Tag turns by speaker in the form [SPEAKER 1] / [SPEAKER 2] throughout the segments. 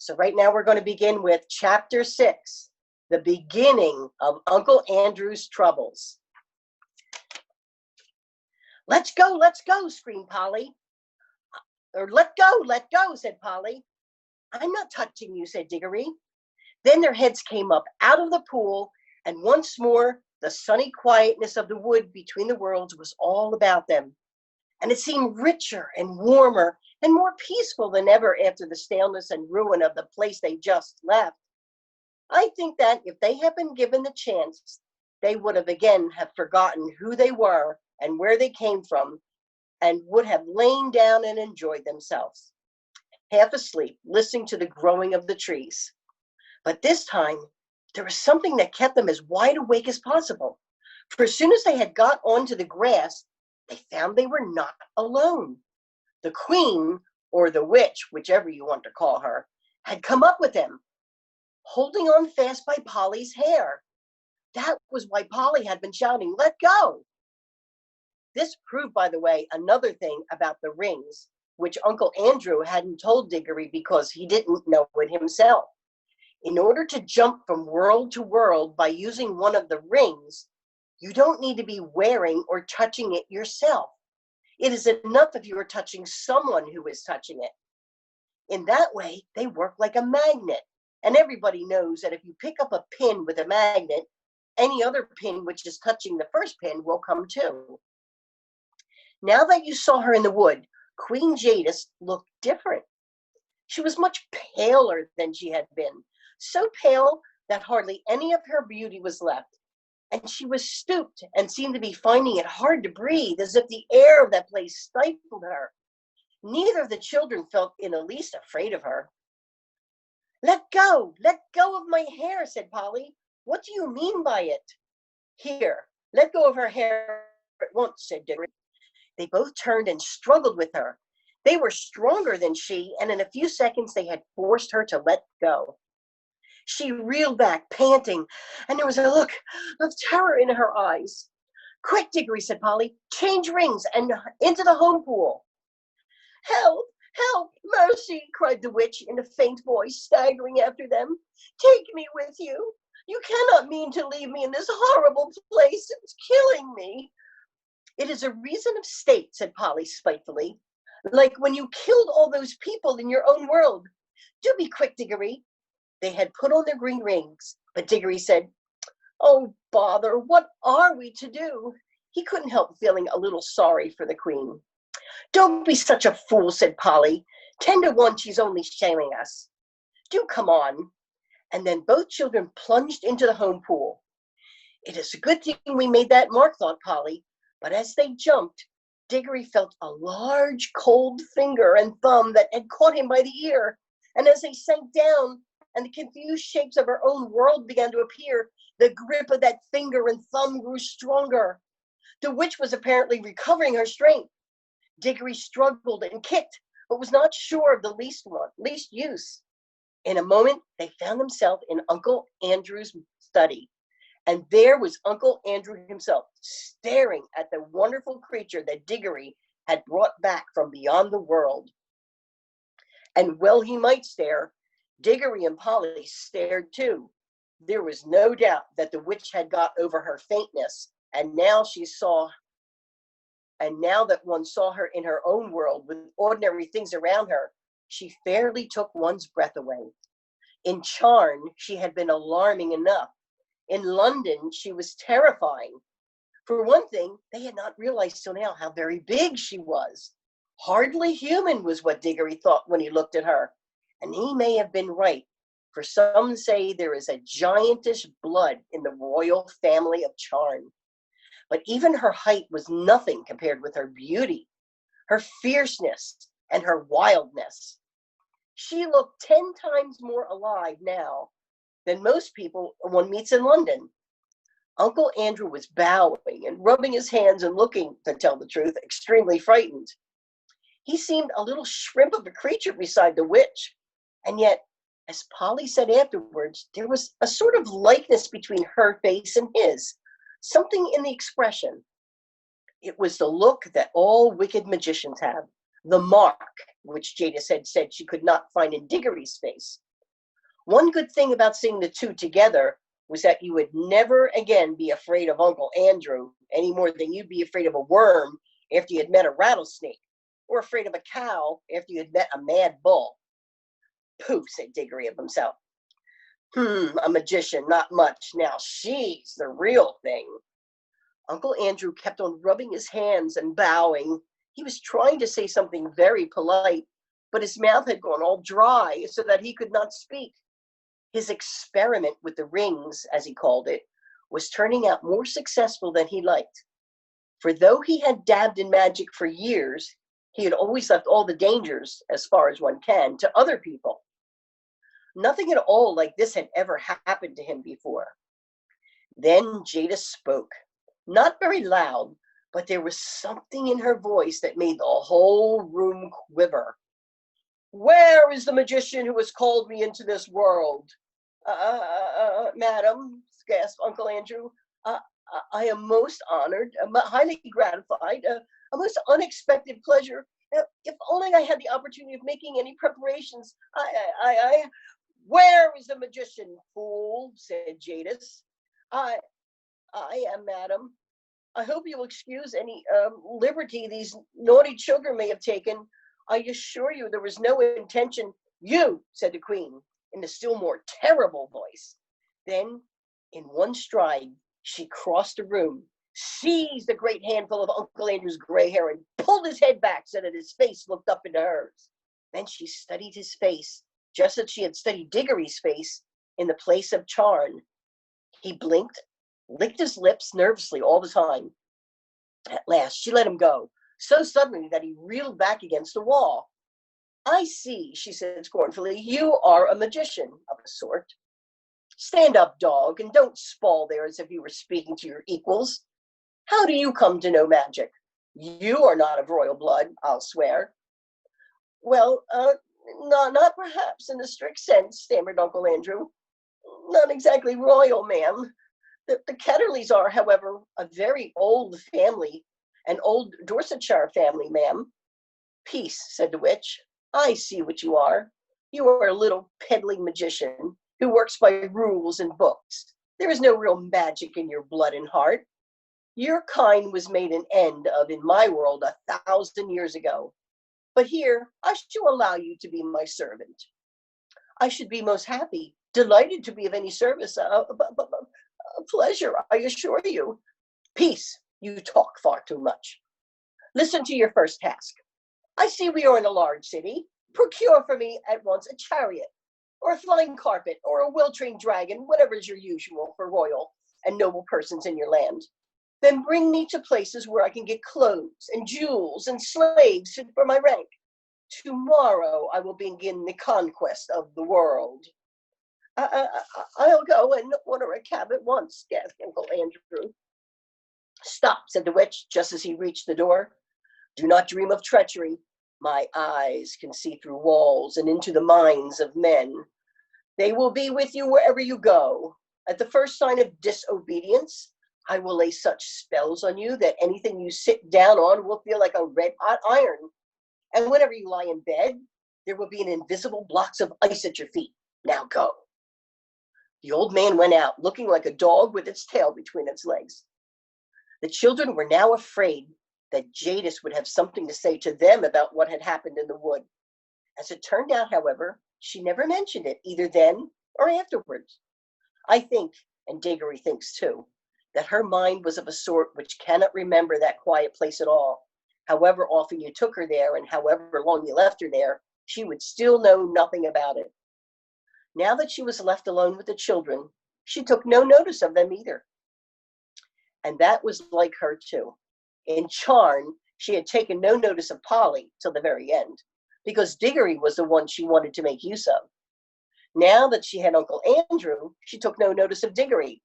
[SPEAKER 1] So right now we're going to begin with chapter 6, the beginning of Uncle Andrew's troubles. Let's go, screamed Polly. Or let go, said Polly. I'm not touching you, said Digory. Then their heads came up out of the pool, and once more the sunny quietness of the wood between the worlds was all about them. And it seemed richer and warmer and more peaceful than ever after the staleness and ruin of the place they just left. I think that if they had been given the chance, they would have again forgotten who they were and where they came from, and would have lain down and enjoyed themselves, half asleep, listening to the growing of the trees. But this time, there was something that kept them as wide awake as possible. For as soon as they had got onto the grass, they found they were not alone. The queen, or the witch, whichever you want to call her, had come up with them, holding on fast by Polly's hair. That was why Polly had been shouting, "Let go!" This proved, by the way, another thing about the rings, which Uncle Andrew hadn't told Digory because he didn't know it himself. In order to jump from world to world by using one of the rings, you don't need to be wearing or touching it yourself. It is enough if you are touching someone who is touching it. In that way, they work like a magnet. And everybody knows that if you pick up a pin with a magnet, any other pin which is touching the first pin will come too. Now that you saw her in the wood, Queen Jadis looked different. She was much paler than she had been, so pale that hardly any of her beauty was left. And she was stooped and seemed to be finding it hard to breathe, as if the air of that place stifled her. Neither of the children felt in the least afraid of her. Let go of my hair, said Polly. What do you mean by it? Here, let go of her hair at once, said Digory. They both turned and struggled with her. They were stronger than she, and in a few seconds they had forced her to let go. She reeled back, panting, and there was a look of terror in her eyes. Quick, Digory, said Polly, change rings and into the home pool. Help, help, mercy, cried the witch in a faint voice, staggering after them. Take me with you. You cannot mean to leave me in this horrible place. It's killing me. It is a reason of state, said Polly spitefully, like when you killed all those people in your own world. Do be quick, Digory. They had put on their green rings, but Digory said, Oh, bother, what are we to do? He couldn't help feeling a little sorry for the queen. Don't be such a fool, said Polly. 10 to 1 she's only shaming us. Do come on. And then both children plunged into the home pool. It is a good thing we made that mark, thought Polly, but as they jumped, Digory felt a large cold finger and thumb that had caught him by the ear, and as they sank down and the confused shapes of her own world began to appear, the grip of that finger and thumb grew stronger. The witch was apparently recovering her strength. Digory struggled and kicked, but was not sure of the least use. In a moment, they found themselves in Uncle Andrew's study, and there was Uncle Andrew himself, staring at the wonderful creature that Digory had brought back from beyond the world. And well he might stare. Digory and Polly stared too. There was no doubt that the witch had got over her faintness, and now that one saw her in her own world with ordinary things around her, she fairly took one's breath away. In Charn, she had been alarming enough. In London, she was terrifying. For one thing, they had not realized till now how very big she was. Hardly human was what Digory thought when he looked at her. And he may have been right, for some say there is a giantish blood in the royal family of Charn. But even her height was nothing compared with her beauty, her fierceness, and her wildness. She looked 10 times more alive now than most people one meets in London. Uncle Andrew was bowing and rubbing his hands and looking, to tell the truth, extremely frightened. He seemed a little shrimp of a creature beside the witch, and yet, as Polly said afterwards, there was a sort of likeness between her face and his, something in the expression. It was the look that all wicked magicians have, the mark, which Jadis had said she could not find in Digory's face, One good thing about seeing the two together was that you would never again be afraid of Uncle Andrew any more than you'd be afraid of a worm after you had met a rattlesnake, or afraid of a cow after you had met a mad bull. Pooh, said Digory of himself. A magician, not much. Now she's the real thing. Uncle Andrew kept on rubbing his hands and bowing. He was trying to say something very polite, but his mouth had gone all dry so that he could not speak. His experiment with the rings, as he called it, was turning out more successful than he liked. For though he had dabbed in magic for years, he had always left all the dangers, as far as one can, to other people. Nothing at all like this had ever happened to him before. Then Jadis spoke, not very loud, but there was something in her voice that made the whole room quiver. Where is the magician who has called me into this world? Madam, gasped Uncle Andrew, I am most honored, highly gratified, a most unexpected pleasure. If only I had the opportunity of making any preparations. Where is the magician, fool? Said Jadis. I am, madam. I hope you'll excuse any liberty these naughty children may have taken. I assure you there was no intention. You, said the queen, in a still more terrible voice. Then, in one stride, she crossed the room, seized a great handful of Uncle Andrew's gray hair, and pulled his head back so that his face looked up into hers. Then she studied his face, just as she had studied Digory's face in the place of Charn. He blinked, licked his lips nervously all the time. At last, she let him go, so suddenly that he reeled back against the wall. I see, she said scornfully, you are a magician of a sort. Stand up, dog, and don't sprawl there as if you were speaking to your equals. How do you come to know magic? You are not of royal blood, I'll swear. Well, not perhaps in the strict sense, stammered Uncle Andrew. Not exactly royal, ma'am. The Ketterleys are, however, a very old family, an old Dorsetshire family, ma'am. Peace, said the witch. I see what you are. You are a little peddling magician who works by rules and books. There is no real magic in your blood and heart. Your kind was made an end of in my world 1,000 years ago. But here, I shall allow you to be my servant. I should be most happy, delighted to be of any service. A pleasure, I assure you. Peace, you talk far too much. Listen to your first task. I see we are in a large city. Procure for me at once a chariot, or a flying carpet, or a well-trained dragon, whatever is your usual for royal and noble persons in your land. Then bring me to places where I can get clothes and jewels and slaves for my rank. Tomorrow I will begin the conquest of the world. I'll go and order a cab at once, gasped Uncle Andrew. Stop, said the witch, just as he reached the door. Do not dream of treachery. My eyes can see through walls and into the minds of men. They will be with you wherever you go. At the first sign of disobedience, I will lay such spells on you that anything you sit down on will feel like a red-hot iron. And whenever you lie in bed, there will be an invisible blocks of ice at your feet. Now go. The old man went out, looking like a dog with its tail between its legs. The children were now afraid that Jadis would have something to say to them about what had happened in the wood. As it turned out, however, she never mentioned it, either then or afterwards. I think, and Digory thinks too, that her mind was of a sort which cannot remember that quiet place at all. However often you took her there and however long you left her there, she would still know nothing about it. Now that she was left alone with the children, she took no notice of them either. And that was like her too. In Charn, she had taken no notice of Polly till the very end, because Digory was the one she wanted to make use of. Now that she had Uncle Andrew, she took no notice of Digory.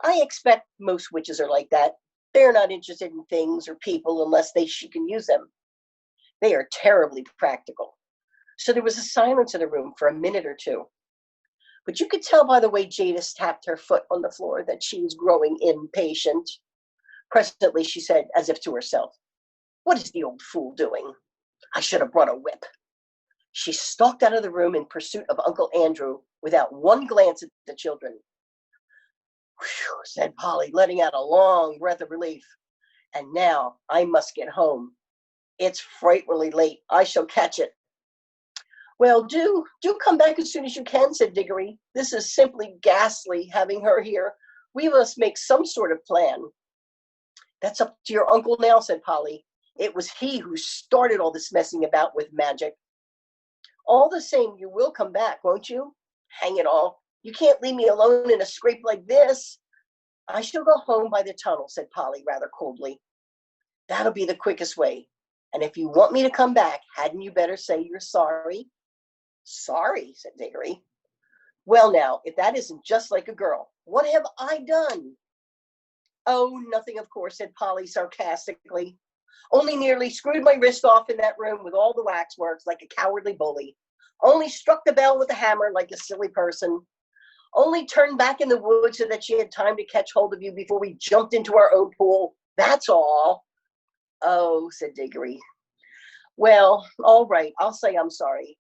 [SPEAKER 1] I expect most witches are like that. They're not interested in things or people unless she can use them. They are terribly practical. So there was a silence in the room for a minute or two. But you could tell by the way Jadis tapped her foot on the floor that she was growing impatient. Presently she said, as if to herself, "What is the old fool doing? I should have brought a whip." She stalked out of the room in pursuit of Uncle Andrew without one glance at the children. "Whew," said Polly, letting out a long breath of relief. "And now I must get home. It's frightfully late. I shall catch it." "Well, do come back as soon as you can," said Digory. "This is simply ghastly, having her here. We must make some sort of plan." "That's up to your uncle now," said Polly. "It was he who started all this messing about with magic." "All the same, you will come back, won't you? Hang it all. You can't leave me alone in a scrape like this." "I shall go home by the tunnel," said Polly rather coldly. "That'll be the quickest way. And if you want me to come back, hadn't you better say you're sorry?" "Sorry," said Digory. "Well, now, if that isn't just like a girl, what have I done?" "Oh, nothing, of course," said Polly sarcastically. "Only nearly screwed my wrist off in that room with all the waxworks like a cowardly bully. Only struck the bell with a hammer like a silly person. Only turned back in the wood so that she had time to catch hold of you before we jumped into our own pool. That's all." "Oh," said Digory. "Well, all right, I'll say I'm sorry.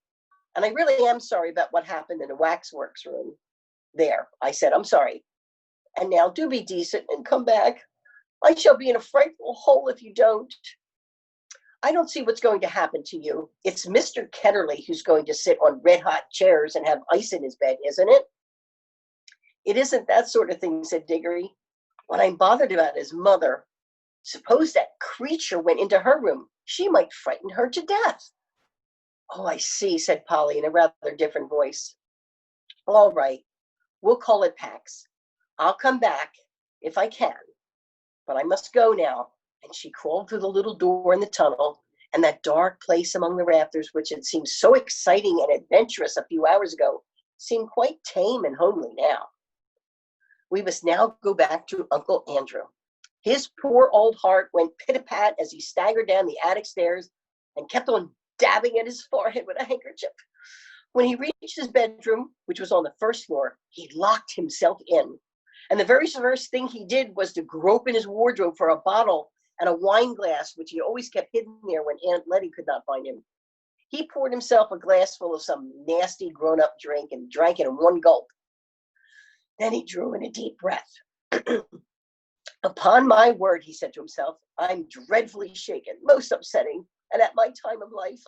[SPEAKER 1] And I really am sorry about what happened in the waxworks room. There, I said I'm sorry. And now do be decent and come back. I shall be in a frightful hole if you don't." "I don't see what's going to happen to you. It's Mr. Ketterly who's going to sit on red-hot chairs and have ice in his bed, isn't it?" "It isn't that sort of thing," said Digory. "What I'm bothered about is Mother. Suppose that creature went into her room. She might frighten her to death." "Oh, I see," said Polly in a rather different voice. "All right, we'll call it Pax. I'll come back if I can. But I must go now." And she crawled through the little door in the tunnel, and that dark place among the rafters, which had seemed so exciting and adventurous a few hours ago, seemed quite tame and homely now. We must now go back to Uncle Andrew. His poor old heart went pit-a-pat as he staggered down the attic stairs and kept on dabbing at his forehead with a handkerchief. When he reached his bedroom, which was on the first floor, he locked himself in. And the very first thing he did was to grope in his wardrobe for a bottle and a wine glass, which he always kept hidden there when Aunt Letty could not find him. He poured himself a glass full of some nasty grown-up drink and drank it in one gulp. Then he drew in a deep breath. "Upon my word," he said to himself, "I'm dreadfully shaken, most upsetting, and at my time of life."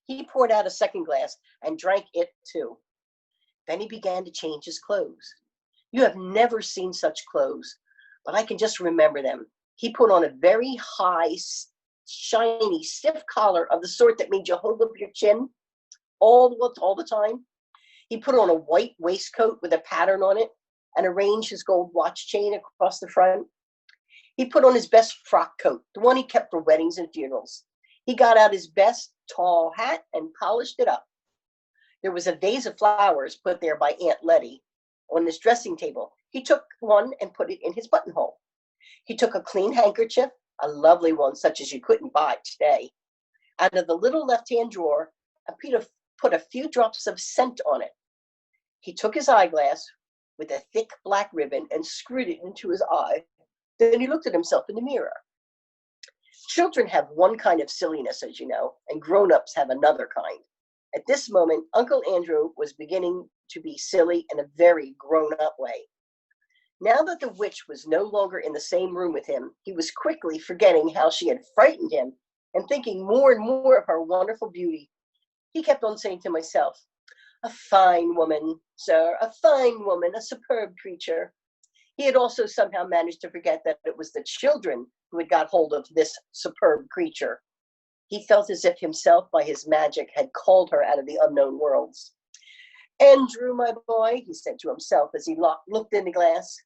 [SPEAKER 1] He poured out a second glass and drank it too. Then he began to change his clothes. You have never seen such clothes, but I can just remember them. He put on a very high, shiny, stiff collar of the sort that made you hold up your chin all the time. He put on a white waistcoat with a pattern on it and arranged his gold watch chain across the front. He put on his best frock coat, the one he kept for weddings and funerals. He got out his best tall hat and polished it up. There was a vase of flowers put there by Aunt Letty on his dressing table. He took one and put it in his buttonhole. He took a clean handkerchief, a lovely one such as you couldn't buy today, out of the little left-hand drawer and put a few drops of scent on it. He took his eyeglass with a thick black ribbon and screwed it into his eye. Then he looked at himself in the mirror. Children have one kind of silliness, as you know, and grown-ups have another kind. At this moment, Uncle Andrew was beginning to be silly in a very grown-up way. Now that the witch was no longer in the same room with him, he was quickly forgetting how she had frightened him and thinking more and more of her wonderful beauty. He kept on saying to himself, "A fine woman, sir, a fine woman, a superb creature." He had also somehow managed to forget that it was the children who had got hold of this superb creature. He felt as if himself, by his magic, had called her out of the unknown worlds. "Andrew, my boy," he said to himself as he looked in the glass,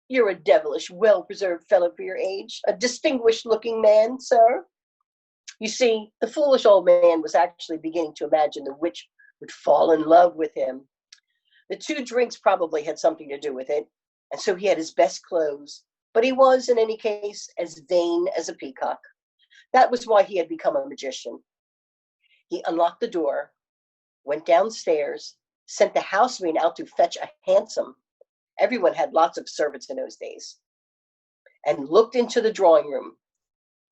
[SPEAKER 1] "you're a devilish well-preserved fellow for your age, a distinguished-looking man, sir." You see, the foolish old man was actually beginning to imagine the witch would fall in love with him. The 2 drinks probably had something to do with it, and so he had his best clothes, but he was, in any case, as vain as a peacock. That was why he had become a magician. He unlocked the door, went downstairs, sent the housemaid out to fetch a hansom. Everyone had lots of servants in those days. And looked into the drawing room.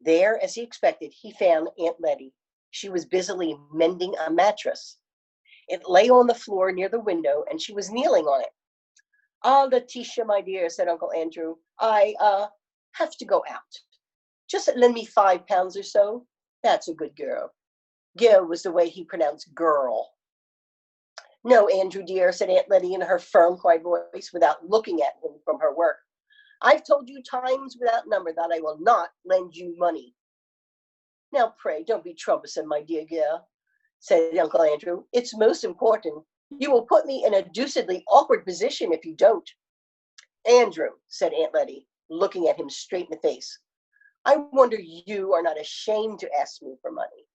[SPEAKER 1] There, as he expected, he found Aunt Letty. She was busily mending a mattress. It lay on the floor near the window, and she was kneeling on it. "Ah, Letitia, my dear," said Uncle Andrew, "I have to go out. Just lend me £5 or so. That's a good girl." Girl was the way he pronounced girl. "No, Andrew dear," said Aunt Letty in her firm, quiet voice, without looking at him from her work. "I've told you times without number that I will not lend you money." "Now, pray, don't be troublesome, my dear girl," said Uncle Andrew. "It's most important. You will put me in a deucedly awkward position if you don't." "Andrew," said Aunt Letty, looking at him straight in the face, "I wonder you are not ashamed to ask me for money."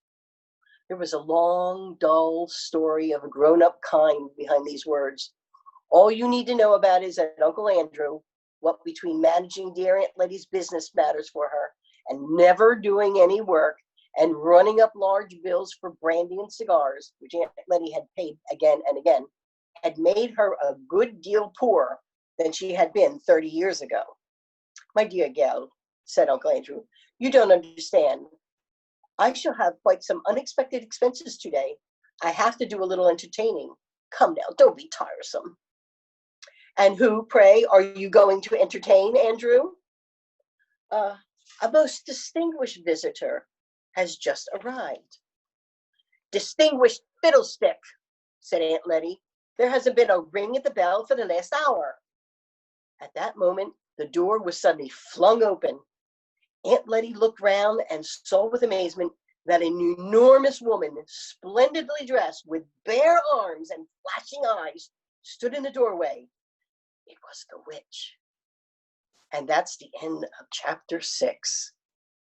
[SPEAKER 1] There was a long, dull story of a grown-up kind behind these words. All you need to know about is that Uncle Andrew, what between managing dear Aunt Letty's business matters for her and never doing any work and running up large bills for brandy and cigars, which Aunt Letty had paid again and again, had made her a good deal poorer than she had been 30 years ago. "My dear gal," said Uncle Andrew, "you don't understand. I shall have quite some unexpected expenses today. I have to do a little entertaining. Come now, don't be tiresome." "And who, pray, are you going to entertain, Andrew?" A most distinguished visitor has just arrived." "Distinguished fiddlestick," said Aunt Letty. "There hasn't been a ring at the bell for the last hour." At that moment, the door was suddenly flung open. Aunt Letty looked round and saw with amazement that an enormous woman, splendidly dressed, with bare arms and flashing eyes, stood in the doorway. It was the witch. And that's the end of chapter 6.